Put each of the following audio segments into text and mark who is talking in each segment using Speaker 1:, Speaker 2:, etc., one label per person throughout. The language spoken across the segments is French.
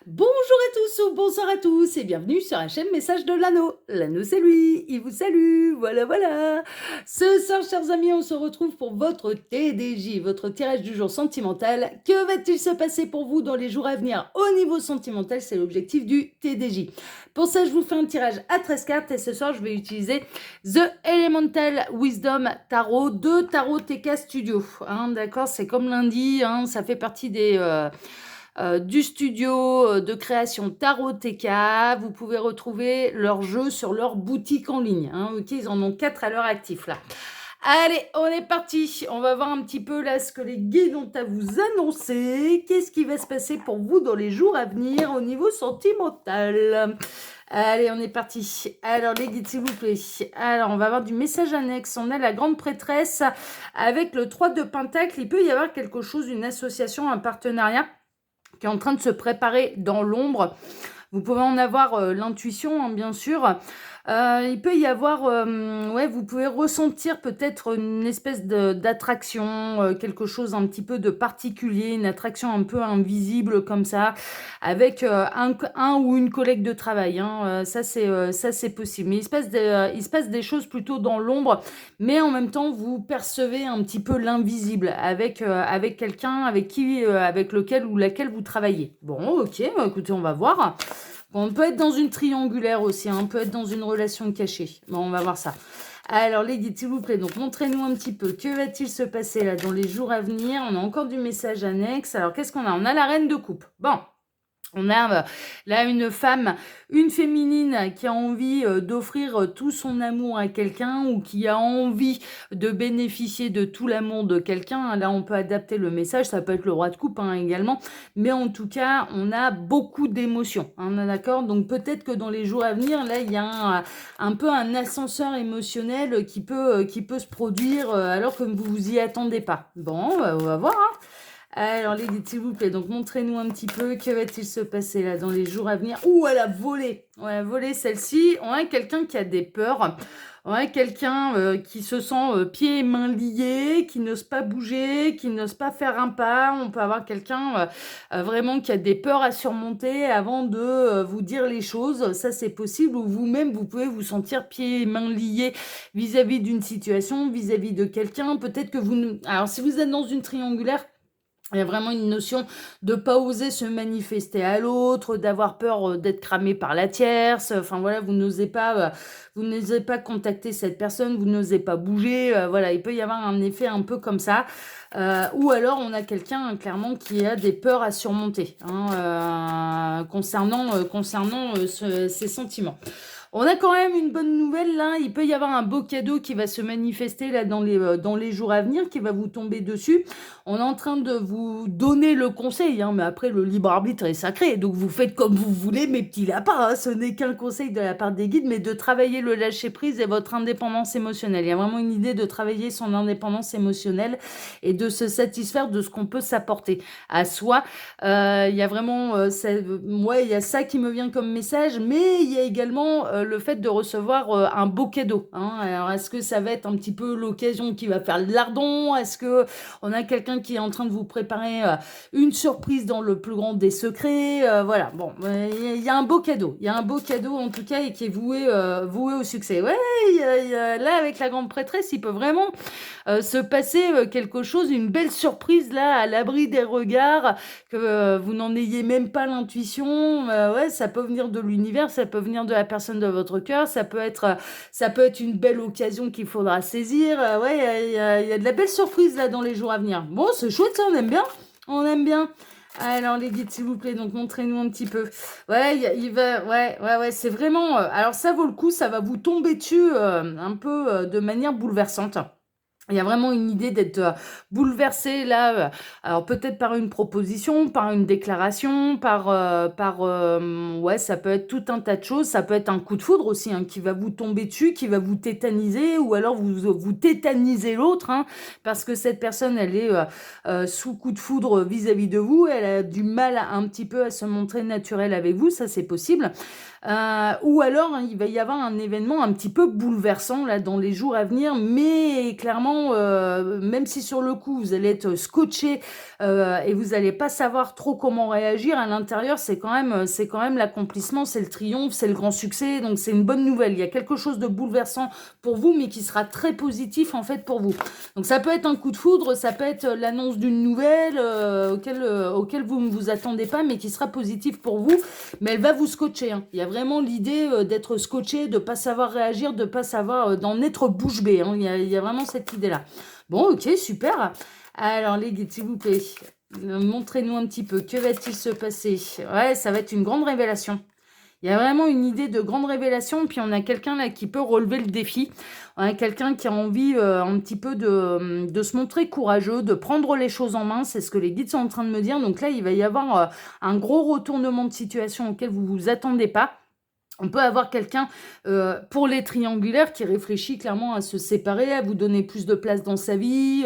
Speaker 1: Bonjour à tous ou bonsoir à tous et bienvenue sur la chaîne Message de l'Anneau. L'Anneau c'est lui, il vous salue, voilà. Ce soir chers amis, on se retrouve pour votre TDJ, votre tirage du jour sentimental. Que va-t-il se passer pour vous dans les jours à venir au niveau sentimental? C'est l'objectif du TDJ. Pour ça je vous fais un tirage à 13 cartes et ce soir je vais utiliser The Elemental Wisdom Tarot de Tarot TK Studio. D'accord, c'est comme lundi, ça fait partie du studio de création Tarot TK. Vous pouvez retrouver leurs jeux sur leur boutique en ligne. Ok, ils en ont 4 à l'heure actif là. Allez, on est parti. On va voir un petit peu là ce que les guides ont à vous annoncer. Qu'est-ce qui va se passer pour vous dans les jours à venir au niveau sentimental? Allez, on est parti. Alors, les guides, s'il vous plaît. Alors, on va avoir du message annexe. On a la grande prêtresse avec le 3 de Pentacle. Il peut y avoir quelque chose, une association, un partenariat qui est en train de se préparer dans l'ombre. Vous pouvez en avoir l'intuition, bien sûr. Il peut y avoir, vous pouvez ressentir peut-être une espèce d'attraction, quelque chose un petit peu de particulier, une attraction un peu invisible comme ça, avec un ou une collègue de travail. Ça c'est possible. Mais il se passe des choses plutôt dans l'ombre, mais en même temps vous percevez un petit peu l'invisible avec quelqu'un avec lequel ou laquelle vous travaillez. Bon, ok, écoutez, on va voir. Bon, on peut être dans une triangulaire aussi, on peut être dans une relation cachée. Bon, on va voir ça. Alors, les guides, s'il vous plaît, donc montrez-nous un petit peu. Que va-t-il se passer là dans les jours à venir? On a encore du message annexe. Alors, qu'est-ce qu'on a? On a la reine de coupe. Bon. On a là une femme, une féminine qui a envie d'offrir tout son amour à quelqu'un ou qui a envie de bénéficier de tout l'amour de quelqu'un. Là, on peut adapter le message, ça peut être le roi de coupe également. Mais en tout cas, on a beaucoup d'émotions. D'accord? Donc peut-être que dans les jours à venir, là, il y a un peu un ascenseur émotionnel qui peut se produire alors que vous vous y attendez pas. Bon, on va voir. Alors, les guides, s'il vous plaît, donc montrez-nous un petit peu, que va-t-il se passer là dans les jours à venir? Ouh, elle a volé! On a volé celle-ci. On a quelqu'un qui a des peurs. On a quelqu'un qui se sent pieds et mains liés, qui n'ose pas bouger, qui n'ose pas faire un pas. On peut avoir quelqu'un vraiment qui a des peurs à surmonter avant de vous dire les choses. Ça, c'est possible. Ou vous-même, vous pouvez vous sentir pieds et mains liés vis-à-vis d'une situation, vis-à-vis de quelqu'un. Peut-être que vous... Alors, si vous êtes dans une triangulaire, il y a vraiment une notion de pas oser se manifester à l'autre, d'avoir peur d'être cramé par la tierce. Enfin voilà, vous n'osez pas contacter cette personne, vous n'osez pas bouger. Voilà, il peut y avoir un effet un peu comme ça. Ou alors on a quelqu'un clairement qui a des peurs à surmonter concernant ses sentiments. On a quand même une bonne nouvelle là, il peut y avoir un beau cadeau qui va se manifester là dans les jours à venir, qui va vous tomber dessus. On est en train de vous donner le conseil, mais après le libre arbitre est sacré, donc vous faites comme vous voulez mes petits lapins, ce n'est qu'un conseil de la part des guides, mais de travailler le lâcher prise et votre indépendance émotionnelle. Il y a vraiment une idée de travailler son indépendance émotionnelle et de se satisfaire de ce qu'on peut s'apporter à soi. Il y a vraiment, il y a ça qui me vient comme message, mais il y a également le fait de recevoir un beau cadeau. Alors, est-ce que ça va être un petit peu l'occasion qui va faire le lardon? Est-ce que on a quelqu'un qui est en train de vous préparer une surprise dans le plus grand des secrets? Voilà, bon, il y a un beau cadeau. Il y a un beau cadeau en tout cas et qui est voué au succès. Ouais, là avec la grande prêtresse, il peut vraiment se passer quelque chose, une belle surprise là, à l'abri des regards, que vous n'en ayez même pas l'intuition. Ouais, ça peut venir de l'univers, ça peut venir de la personne de votre cœur, ça peut être une belle occasion qu'il faudra saisir. Ouais, il y a de la belle surprise là dans les jours à venir. Bon, c'est chouette ça, on aime bien. On aime bien. Alors les guides, s'il vous plaît, donc montrez-nous un petit peu. Ouais, c'est vraiment... alors ça vaut le coup, ça va vous tomber dessus un peu de manière bouleversante. Il y a vraiment une idée d'être bouleversé là, alors peut-être par une proposition, par une déclaration, ça peut être tout un tas de choses. Ça peut être un coup de foudre aussi qui va vous tomber dessus, qui va vous tétaniser, ou alors vous tétanisez l'autre, parce que cette personne, elle est sous coup de foudre vis-à-vis de vous. Elle a du mal un petit peu à se montrer naturelle avec vous, ça c'est possible. Ou alors, il va y avoir un événement un petit peu bouleversant là dans les jours à venir, mais clairement, vraiment, même si sur le coup, vous allez être scotché et vous n'allez pas savoir trop comment réagir, à l'intérieur, c'est quand même l'accomplissement, c'est le triomphe, c'est le grand succès, donc c'est une bonne nouvelle. Il y a quelque chose de bouleversant pour vous, mais qui sera très positif en fait pour vous. Donc ça peut être un coup de foudre, ça peut être l'annonce d'une nouvelle auquel vous ne vous attendez pas, mais qui sera positive pour vous, mais elle va vous scotcher. Hein. Il y a vraiment l'idée d'être scotché, de ne pas savoir réagir, de ne pas savoir, d'en être bouche bée. Hein. Il y a vraiment cette idée-là. Bon, ok, super. Alors les guides, s'il vous plaît, montrez-nous un petit peu, que va-t-il se passer? Ouais, ça va être une grande révélation. Il y a vraiment une idée de grande révélation, puis on a quelqu'un là qui peut relever le défi. On a quelqu'un qui a envie un petit peu de se montrer courageux, de prendre les choses en main, c'est ce que les guides sont en train de me dire. Donc là, il va y avoir un gros retournement de situation auquel vous ne vous attendez pas. On peut avoir quelqu'un, pour les triangulaires, qui réfléchit clairement à se séparer, à vous donner plus de place dans sa vie,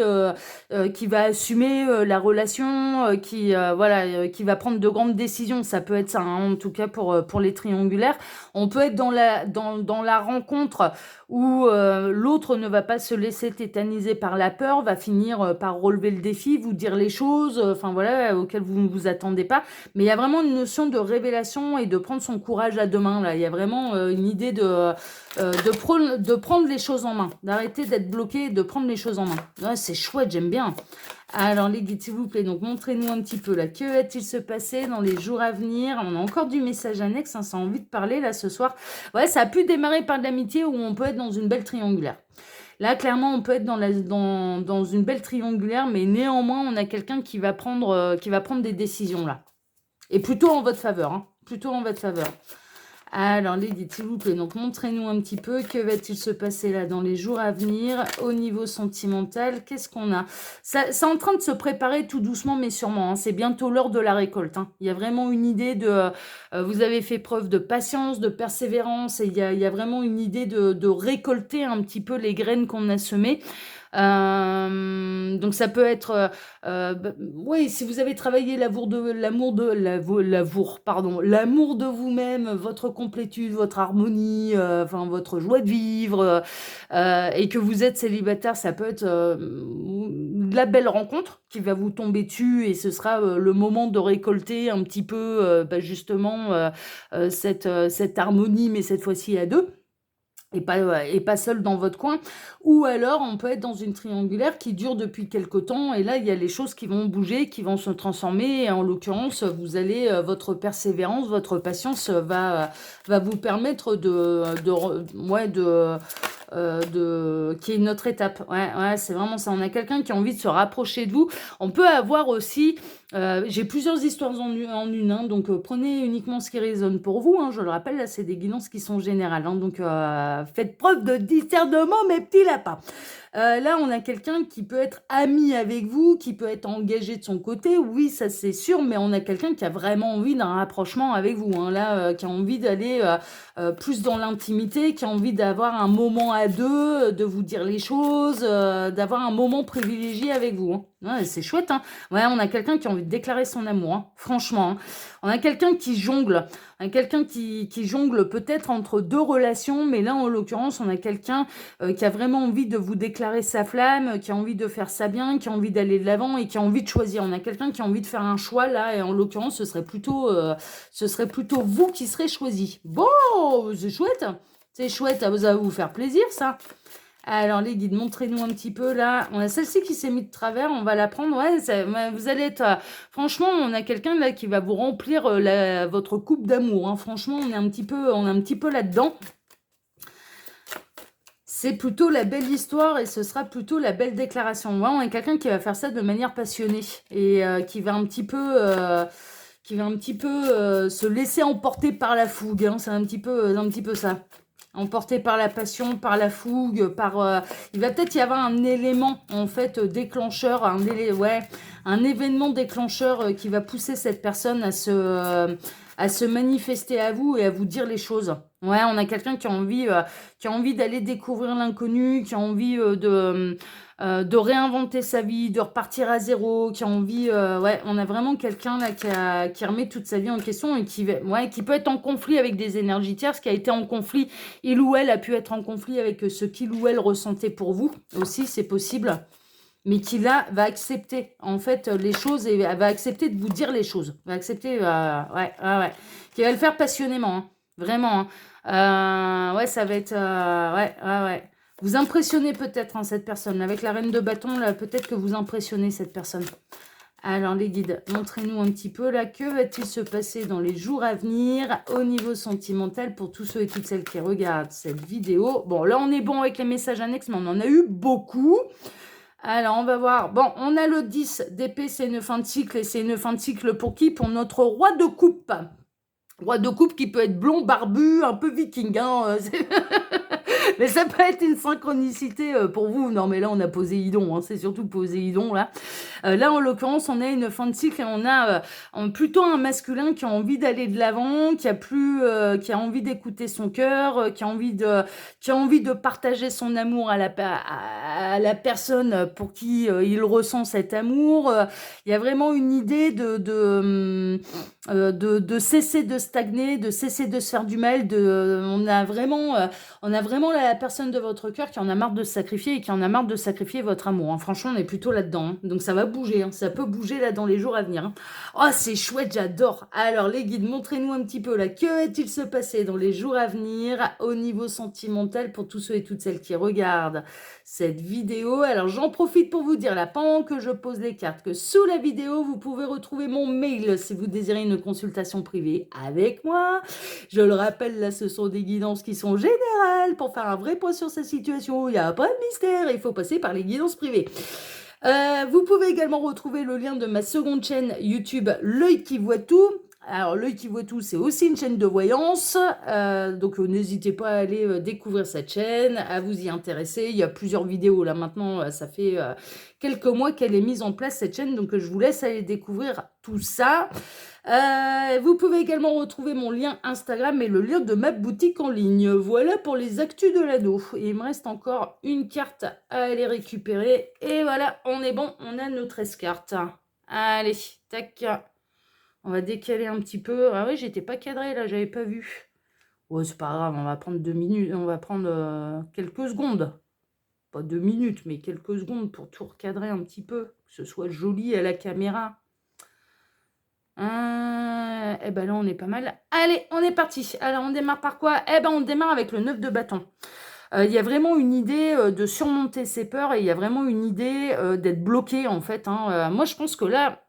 Speaker 1: qui va assumer la relation, qui va prendre de grandes décisions. Ça peut être ça, hein, en tout cas pour les triangulaires. On peut être dans la rencontre où l'autre ne va pas se laisser tétaniser par la peur, va finir par relever le défi, vous dire les choses, auxquelles vous ne vous attendez pas. Mais il y a vraiment une notion de révélation et de prendre son courage à deux mains, là. Il y a vraiment une idée de prendre les choses en main, d'arrêter d'être bloqué et de prendre les choses en main. Ouais, c'est chouette, j'aime bien. Alors les guides, s'il vous plaît, donc montrez-nous un petit peu là. Que va-t-il se passer dans les jours à venir? On a encore du message annexe, hein, ça a envie de parler là ce soir. Ouais, ça a pu démarrer par de l'amitié où on peut être dans une belle triangulaire. Là, clairement, on peut être dans une belle triangulaire, mais néanmoins, on a quelqu'un qui va prendre des décisions là. Et plutôt en votre faveur, hein. Plutôt en votre faveur. Alors, les guides, s'il vous plaît, donc montrez-nous un petit peu que va-t-il se passer là dans les jours à venir au niveau sentimental. Qu'est-ce qu'on a? C'est en train de se préparer tout doucement, mais sûrement. Hein. C'est bientôt l'heure de la récolte. Hein. Il y a vraiment une idée de... vous avez fait preuve de patience, de persévérance, et il y a vraiment une idée de récolter un petit peu les graines qu'on a semées. Donc ça peut être oui, si vous avez travaillé l'amour de vous-même, votre complétude, votre harmonie, votre joie de vivre, et que vous êtes célibataire, ça peut être de la belle rencontre qui va vous tomber dessus, et ce sera le moment de récolter un petit peu justement cette harmonie, mais cette fois-ci à deux. Et pas seul dans votre coin. Ou alors, on peut être dans une triangulaire qui dure depuis quelque temps, et là, il y a les choses qui vont bouger, qui vont se transformer, et en l'occurrence, vous allez, votre persévérance, votre patience va vous permettre qui est notre étape. Ouais, c'est vraiment ça. On a quelqu'un qui a envie de se rapprocher de vous. On peut avoir aussi... j'ai plusieurs histoires en une, hein, donc prenez uniquement ce qui résonne pour vous. Hein, je le rappelle, là, c'est des guidances qui sont générales. Hein, donc, faites preuve de discernement, mes petits lapins. Là, on a quelqu'un qui peut être ami avec vous, qui peut être engagé de son côté. Oui, ça c'est sûr, mais on a quelqu'un qui a vraiment envie d'un rapprochement avec vous. Hein, là, qui a envie d'aller plus dans l'intimité, qui a envie d'avoir un moment à deux, de vous dire les choses, d'avoir un moment privilégié avec vous. Hein. Ouais, c'est chouette. Hein. Ouais, on a quelqu'un qui a envie de déclarer son amour, hein, franchement. Hein. On a quelqu'un qui jongle. Quelqu'un qui jongle peut-être entre deux relations, mais là, en l'occurrence, on a quelqu'un qui a vraiment envie de vous déclarer sa flamme, qui a envie de faire ça bien, qui a envie d'aller de l'avant et qui a envie de choisir. On a quelqu'un qui a envie de faire un choix, là, et en l'occurrence, ce serait plutôt vous qui serez choisi. Bon, c'est chouette. C'est chouette, ça va vous faire plaisir, ça. Alors, les guides, montrez-nous un petit peu, là. On a celle-ci qui s'est mise de travers, on va la prendre. Ouais, vous allez être... franchement, on a quelqu'un, là, qui va vous remplir votre coupe d'amour. Hein. Franchement, on est un petit peu là-dedans. C'est plutôt la belle histoire et ce sera plutôt la belle déclaration. Ouais, on a quelqu'un qui va faire ça de manière passionnée et qui va un petit peu... se laisser emporter par la fougue. Hein. C'est un petit peu ça. Emporté par la passion, par la fougue, il va peut-être y avoir un élément, en fait, déclencheur, un événement déclencheur qui va pousser cette personne à se manifester à vous et à vous dire les choses. Ouais, on a quelqu'un qui a envie d'aller découvrir l'inconnu, qui a envie de réinventer sa vie, de repartir à zéro, qui a envie... on a vraiment quelqu'un là qui remet toute sa vie en question et qui peut être en conflit avec des énergies tierces, qui a été en conflit il ou elle a pu être en conflit avec ce qu'il ou elle ressentait pour vous, aussi, c'est possible. Mais qui là va accepter en fait les choses et va accepter de vous dire les choses. Va accepter, ouais. Qui va le faire passionnément, hein, vraiment. Ouais, ça va être, ouais. Vous impressionnez peut-être hein, cette personne. Avec la reine de bâton, là, peut-être que vous impressionnez cette personne. Alors les guides, montrez-nous un petit peu là, que va-t-il se passer dans les jours à venir au niveau sentimental pour tous ceux et toutes celles qui regardent cette vidéo. Bon, là on est bon avec les messages annexes, mais on en a eu beaucoup. Alors, on va voir. Bon, on a le 10 d'épée, c'est une fin de cycle. Et c'est une fin de cycle pour qui? Pour notre roi de coupe. Roi de coupe qui peut être blond, barbu, un peu viking. Hein, mais ça peut être une synchronicité pour vous. Non, mais là, on a Poséidon. Hein, c'est surtout Poséidon, là. Là, en l'occurrence, on a une fin de cycle et on a plutôt un masculin qui a envie d'aller de l'avant, qui a envie d'écouter son cœur, qui a envie de partager son amour à la personne pour qui il ressent cet amour. Il y a vraiment une idée de cesser de stagner, de cesser de se faire du mal. On a vraiment la personne de votre cœur qui en a marre de se sacrifier et qui en a marre de sacrifier votre amour. Hein. Franchement, on est plutôt là-dedans. Hein. Donc ça va bouger. Hein. Ça peut bouger là dans les jours à venir. Hein. Oh, c'est chouette, j'adore. Alors les guides, montrez-nous un petit peu là. Que va-t-il se passer dans les jours à venir au niveau sentimental pour tous ceux et toutes celles qui regardent cette vidéo? Alors j'en profite pour vous dire là, pendant que je pose les cartes, que sous la vidéo, vous pouvez retrouver mon mail si vous désirez une consultation privée avec moi. Je le rappelle, là, ce sont des guidances qui sont générales pour faire un vrai point sur sa situation. Il n'y a pas de mystère, il faut passer par les guidances privées. Vous pouvez également retrouver le lien de ma seconde chaîne YouTube, L'œil qui voit tout. Alors, L'œil qui voit tout, c'est aussi une chaîne de voyance. Donc, n'hésitez pas à aller découvrir cette chaîne, à vous y intéresser. Il y a plusieurs vidéos là maintenant. Ça fait quelques mois qu'elle est mise en place, cette chaîne. Donc, je vous laisse aller découvrir tout ça. Vous pouvez également retrouver mon lien Instagram et le lien de ma boutique en ligne. Voilà pour les actus de l'anneau. Il me reste encore une carte à aller récupérer. Et voilà, on est bon, on a nos 13 cartes. Allez, tac. On va décaler un petit peu. Ah oui, j'étais pas cadré là, j'avais pas vu. Ouais, c'est pas grave, on va prendre 2 minutes, on va prendre quelques secondes. Pas 2 minutes, mais quelques secondes pour tout recadrer un petit peu. Que ce soit joli à la caméra. Eh ben là, on est pas mal. Allez, on est parti. Alors, on démarre par quoi? Eh ben, on démarre avec le 9 de bâton. Il y a vraiment une idée de surmonter ses peurs et il y a vraiment une idée d'être bloqué, en fait. Hein. Moi, je pense que là,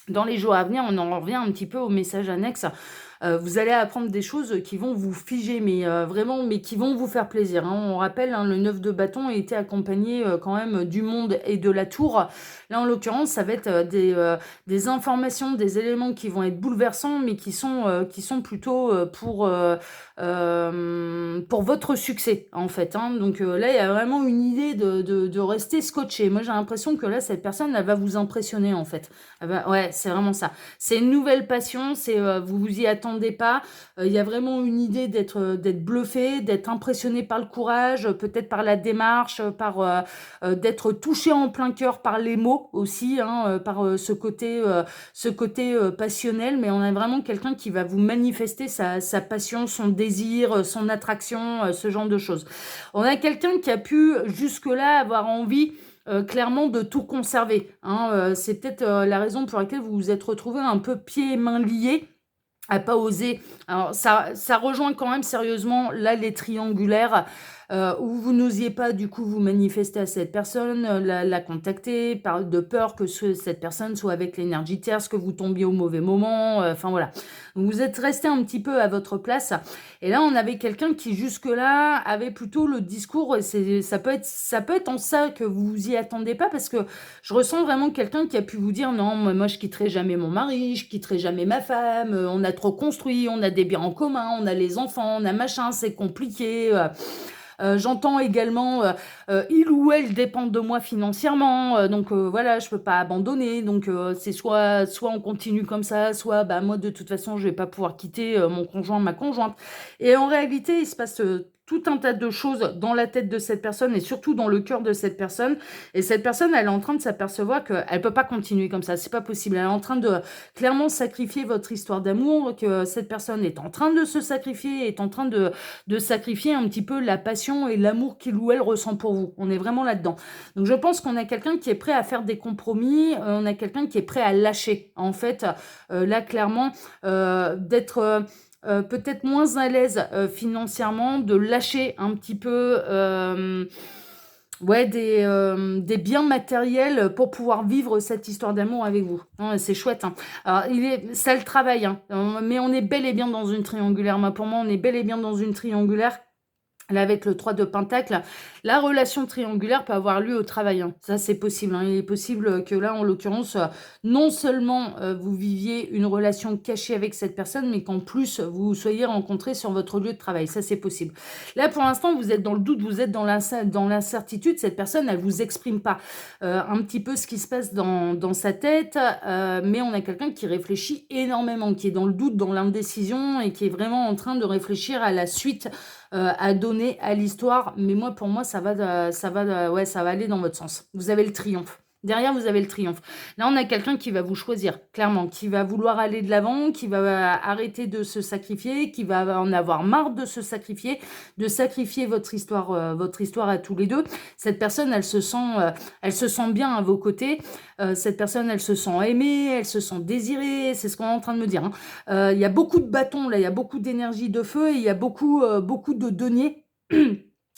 Speaker 1: dans les jours à venir, on en revient un petit peu au message annexe. Vous allez apprendre des choses qui vont vous figer, mais vraiment, mais qui vont vous faire plaisir. Hein. On rappelle, hein, le 9 de bâton a été accompagné quand même du monde et de la tour. Là, en l'occurrence, ça va être des informations, des éléments qui vont être bouleversants, mais qui sont plutôt pour votre succès, en fait. Hein. Donc là, il y a vraiment une idée de rester scotché. Moi, j'ai l'impression que là, cette personne, elle va vous impressionner, en fait. Ouais, c'est vraiment ça. C'est une nouvelle passion, vous vous y attendez pas. Il y a vraiment une idée d'être bluffé, d'être impressionné par le courage, peut-être par la démarche, par d'être touché en plein cœur par les mots aussi, hein, par ce côté passionnel. Mais on a vraiment quelqu'un qui va vous manifester sa passion, son désir, son attraction, ce genre de choses. On a quelqu'un qui a pu jusque-là avoir envie clairement de tout conserver. Hein. C'est peut-être la raison pour laquelle vous vous êtes retrouvé un peu pieds et mains liés à pas oser. Alors ça rejoint quand même sérieusement là les triangulaires où vous n'osiez pas du coup vous manifester à cette personne, la contacter, de peur que cette personne soit avec l'énergie tierce, que vous tombiez au mauvais moment, enfin voilà. Donc, vous êtes resté un petit peu à votre place et là on avait quelqu'un qui jusque-là avait plutôt le discours, et ça peut être en ça que vous vous y attendez pas, parce que je ressens vraiment quelqu'un qui a pu vous dire non, moi je quitterai jamais mon mari, je quitterai jamais ma femme, on a trop construit, on a des biens en commun, on a les enfants, on a machin, c'est compliqué. J'entends également il ou elle dépend de moi financièrement, donc voilà, je peux pas abandonner, donc c'est soit on continue comme ça, soit moi de toute façon je vais pas pouvoir quitter mon conjoint, ma conjointe. Et en réalité il se passe tout un tas de choses dans la tête de cette personne et surtout dans le cœur de cette personne. Et cette personne, elle est en train de s'apercevoir qu'elle ne peut pas continuer comme ça. C'est pas possible. Elle est en train de clairement sacrifier votre histoire d'amour, que cette personne est en train de se sacrifier, est en train de sacrifier un petit peu la passion et l'amour qu'il ou elle ressent pour vous. On est vraiment là-dedans. Donc je pense qu'on a quelqu'un qui est prêt à faire des compromis, on a quelqu'un qui est prêt à lâcher. En fait, là, clairement, d'être peut-être moins à l'aise financièrement, de lâcher un petit peu ouais, des biens matériels pour pouvoir vivre cette histoire d'amour avec vous. Hein, c'est chouette. Hein. Alors, ça le travaille, hein, mais on est bel et bien dans une triangulaire. Moi, pour moi, on est bel et bien dans une triangulaire. Là, avec le 3 de Pentacle, la relation triangulaire peut avoir lieu au travail. Hein. Ça, c'est possible. Hein. Il est possible que là, en l'occurrence, non seulement vous viviez une relation cachée avec cette personne, mais qu'en plus, vous soyez rencontrés sur votre lieu de travail. Ça, c'est possible. Là, pour l'instant, vous êtes dans le doute, vous êtes dans l'incertitude. Cette personne, elle vous exprime pas un petit peu ce qui se passe dans sa tête, mais on a quelqu'un qui réfléchit énormément, qui est dans le doute, dans l'indécision et qui est vraiment en train de réfléchir à la suite à donner à l'histoire. Mais moi, pour moi, ça va aller dans votre sens. Vous avez le triomphe. Derrière, vous avez le triomphe. Là, on a quelqu'un qui va vous choisir, clairement, qui va vouloir aller de l'avant, qui va arrêter de se sacrifier, qui va en avoir marre de se sacrifier, de sacrifier votre histoire à tous les deux. Cette personne, elle se sent bien à vos côtés. Cette personne, elle se sent aimée, elle se sent désirée. C'est ce qu'on est en train de me dire. Hein. Il y a beaucoup de bâtons, là, il y a beaucoup d'énergie de feu et il y a beaucoup de deniers.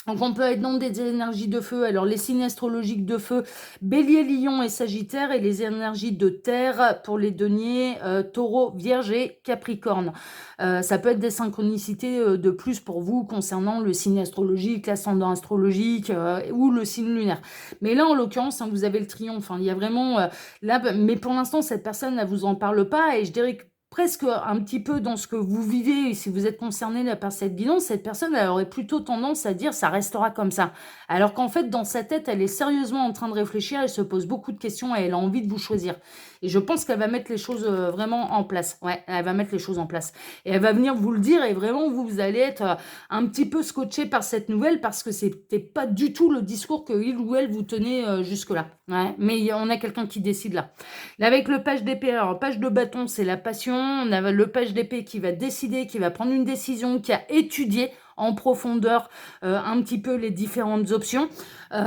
Speaker 1: Donc on peut être dans des énergies de feu, alors les signes astrologiques de feu, Bélier, Lion et Sagittaire, et les énergies de terre pour les deniers, Taureau, Vierge et Capricorne. Ça peut être des synchronicités de plus pour vous concernant le signe astrologique, l'ascendant astrologique ou le signe lunaire. Mais là en l'occurrence, hein, vous avez le triomphe, hein, il y a vraiment là, mais pour l'instant cette personne ne vous en parle pas et je dirais que presque un petit peu dans ce que vous vivez, et si vous êtes concerné par cette guidance, cette personne, elle aurait plutôt tendance à dire ça restera comme ça. Alors qu'en fait, dans sa tête, elle est sérieusement en train de réfléchir, elle se pose beaucoup de questions et elle a envie de vous choisir. Et je pense qu'elle va mettre les choses vraiment en place. Ouais, elle va mettre les choses en place. Et elle va venir vous le dire et vraiment, vous allez être un petit peu scotché par cette nouvelle parce que c'était pas du tout le discours que il ou elle vous tenait jusque-là. Ouais, mais on a quelqu'un qui décide là. Là, avec le page d'épée, alors page de bâton, c'est la passion. On a le page d'épée qui va décider, qui va prendre une décision, qui a étudié en profondeur un petit peu les différentes options. Ouais,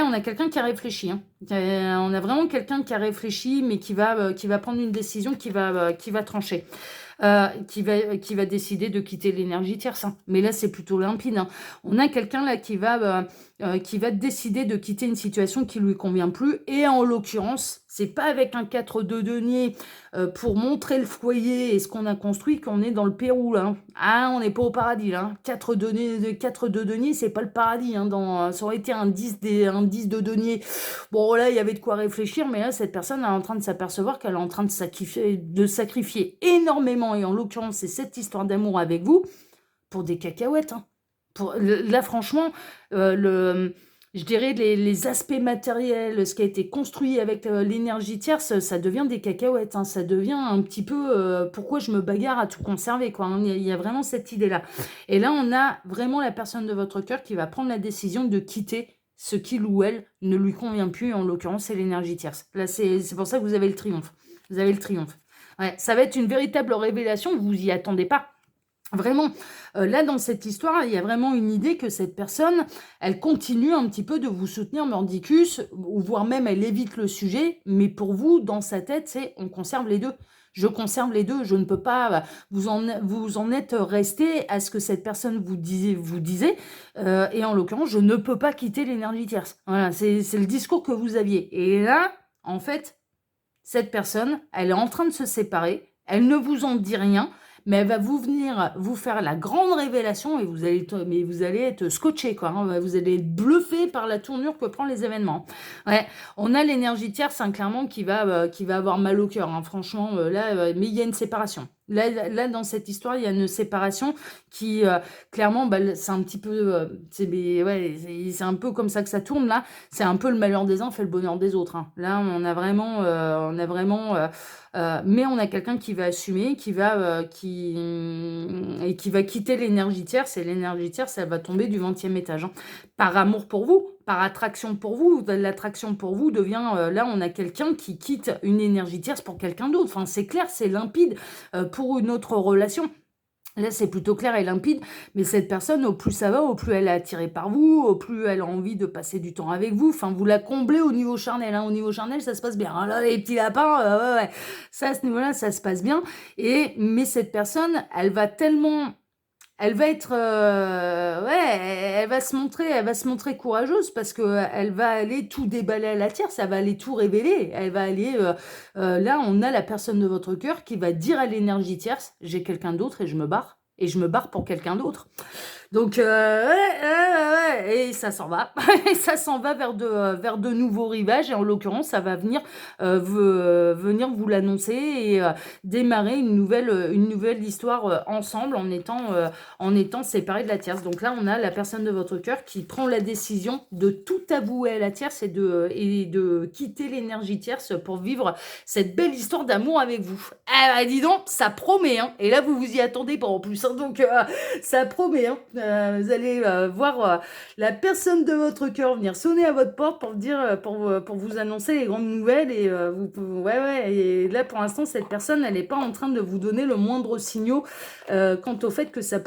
Speaker 1: on a quelqu'un qui a réfléchi. Hein. On a vraiment quelqu'un qui a réfléchi, mais qui va prendre une décision, qui va trancher. Qui va décider de quitter l'énergie tierce. Hein. Mais là, c'est plutôt limpide. Hein. On a quelqu'un là qui va décider de quitter une situation qui lui convient plus. Et en l'occurrence, c'est pas avec un 4 de denier pour montrer le foyer et ce qu'on a construit qu'on est dans le Pérou. Là. Hein. Ah, on n'est pas au paradis. Là. 4 de denier, c'est pas le paradis. Hein. Ça aurait été un 10 de denier. Bon, là, il y avait de quoi réfléchir, mais là, cette personne est en train de s'apercevoir qu'elle est en train de sacrifier énormément, et en l'occurrence, c'est cette histoire d'amour avec vous, pour des cacahuètes. Hein. Là, franchement, je dirais les aspects matériels, ce qui a été construit avec l'énergie tierce, ça devient des cacahuètes. Hein. Ça devient un petit peu pourquoi je me bagarre à tout conserver. Quoi, hein. Il y a vraiment cette idée-là. Et là, on a vraiment la personne de votre cœur qui va prendre la décision de quitter ce qu'il ou elle ne lui convient plus, en l'occurrence, c'est l'énergie tierce. Là, c'est pour ça que vous avez le triomphe. Vous avez le triomphe. Ouais, ça va être une véritable révélation, vous y attendez pas. Vraiment, là, dans cette histoire, il y a vraiment une idée que cette personne, elle continue un petit peu de vous soutenir mordicus, ou voire même elle évite le sujet, mais pour vous, dans sa tête, c'est on conserve les deux. Je conserve les deux, je ne peux pas, vous en êtes resté à ce que cette personne vous disait, et en l'occurrence, je ne peux pas quitter l'énergie tierce. Voilà, c'est le discours que vous aviez. Et là, en fait, cette personne, elle est en train de se séparer, elle ne vous en dit rien, mais elle va venir vous faire la grande révélation et vous allez être scotché, quoi. Hein. Vous allez être bluffé par la tournure que prend les événements. Ouais, on a l'énergie tierce, hein, clairement, qui va avoir mal au cœur. Hein. Franchement, là, mais il y a une séparation. Là, dans cette histoire, il y a une séparation qui, clairement, c'est un petit peu... c'est un peu comme ça que ça tourne, là. C'est un peu le malheur des uns fait le bonheur des autres. Hein. Là, on a vraiment mais on a quelqu'un qui va assumer, et qui va quitter l'énergie tierce, et l'énergie tierce, elle va tomber du 20e étage, hein. Par amour pour vous, par attraction pour vous, l'attraction pour vous devient, là, on a quelqu'un qui quitte une énergie tierce pour quelqu'un d'autre. Enfin, c'est clair, c'est limpide, pour une autre relation. Là, c'est plutôt clair et limpide, mais cette personne, au plus ça va, au plus elle est attirée par vous, au plus elle a envie de passer du temps avec vous. Enfin, vous la comblez au niveau charnel, hein. Au niveau charnel, ça se passe bien. Ah là, les petits lapins, ouais, ouais. Ça, à ce niveau-là, ça se passe bien. Mais cette personne, elle va être, ouais, elle va se montrer courageuse parce que elle va aller tout déballer à la tierce, ça va aller tout révéler. Elle va aller, là, on a la personne de votre cœur qui va dire à l'énergie tierce, j'ai quelqu'un d'autre et je me barre pour quelqu'un d'autre. Donc, et ça s'en va. Et ça s'en va vers de nouveaux rivages. Et en l'occurrence, ça va venir, venir vous l'annoncer et démarrer une nouvelle histoire ensemble en étant séparés de la tierce. Donc là, on a la personne de votre cœur qui prend la décision de tout avouer à la tierce et de quitter l'énergie tierce pour vivre cette belle histoire d'amour avec vous. Ah bah dis donc, ça promet, hein. Et là, vous vous y attendez pas en plus, hein. Donc, ça promet, hein. Vous allez voir la personne de votre cœur venir sonner à votre porte pour pour vous annoncer les grandes nouvelles et ouais. Et là, pour l'instant, cette personne, elle n'est pas en train de vous donner le moindre signal quant au fait que ça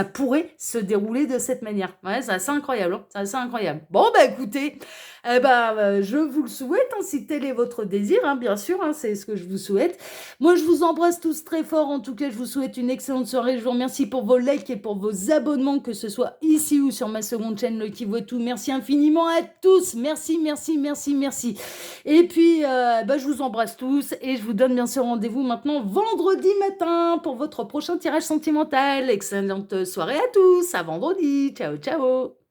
Speaker 1: pourrait se dérouler de cette manière. Ouais, c'est assez incroyable, hein. C'est assez incroyable. Bon, bah écoutez, je vous le souhaite, hein, si tel est votre désir, hein, bien sûr, hein, c'est ce que je vous souhaite. Moi, je vous embrasse tous très fort. En tout cas, je vous souhaite une excellente soirée. Je vous remercie pour vos likes et pour vos abonnements, que ce soit ici ou sur ma seconde chaîne, Lucky Voitou. Merci infiniment à tous. Merci. Et puis, je vous embrasse tous et je vous donne bien sûr rendez-vous maintenant vendredi matin pour votre prochain tirage sentimental. Excellente soirée à tous. À vendredi. Ciao, ciao.